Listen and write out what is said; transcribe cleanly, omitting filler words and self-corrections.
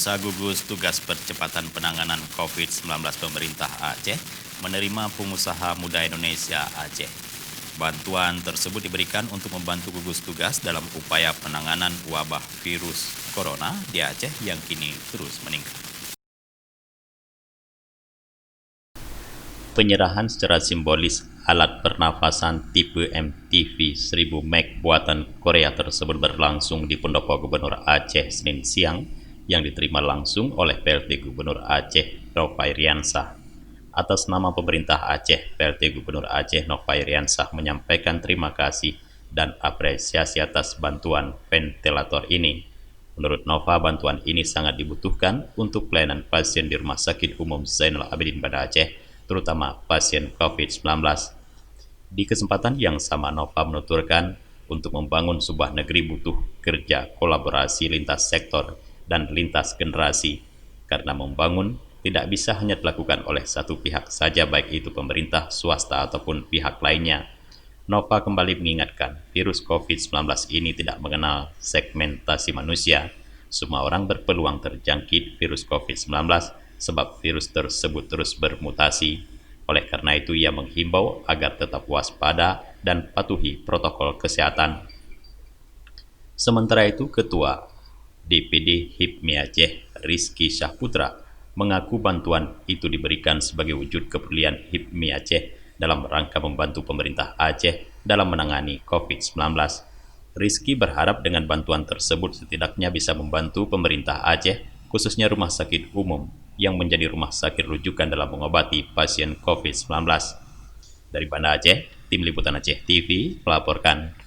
Pemirsa, gugus tugas percepatan penanganan COVID-19 pemerintah Aceh menerima pengusaha muda Indonesia Aceh. Bantuan tersebut diberikan untuk membantu gugus tugas dalam upaya penanganan wabah virus corona di Aceh yang kini terus meningkat. Penyerahan secara simbolis alat pernafasan tipe MTV 1000 Max buatan Korea tersebut berlangsung di Pendopo Gubernur Aceh Senin siang yang diterima langsung oleh PLT Gubernur Aceh Nofhairiansah. Atas nama pemerintah Aceh, PLT Gubernur Aceh Nofhairiansah menyampaikan terima kasih dan apresiasi atas bantuan ventilator ini. Menurut Nova, bantuan ini sangat dibutuhkan untuk pelayanan pasien di Rumah Sakit Umum Zainal Abidin Banda Aceh, terutama pasien COVID-19. Di kesempatan yang sama, Nova menuturkan untuk membangun sebuah negeri butuh kerja kolaborasi lintas sektor dan lintas generasi, karena membangun tidak bisa hanya dilakukan oleh satu pihak saja, baik itu pemerintah, swasta, ataupun pihak lainnya. Nova kembali mengingatkan, virus COVID-19 ini tidak mengenal segmentasi manusia. Semua orang berpeluang terjangkit virus COVID-19 sebab virus tersebut terus bermutasi. Oleh karena itu, ia menghimbau agar tetap waspada dan patuhi protokol kesehatan. Sementara itu, Ketua DPD HIPMI Aceh, Rizky Syahputra, mengaku bantuan itu diberikan sebagai wujud kepedulian HIPMI Aceh dalam rangka membantu pemerintah Aceh dalam menangani COVID-19. Rizky berharap dengan bantuan tersebut setidaknya bisa membantu pemerintah Aceh, khususnya rumah sakit umum yang menjadi rumah sakit rujukan dalam mengobati pasien COVID-19. Dari Banda Aceh, Tim Liputan Aceh TV melaporkan.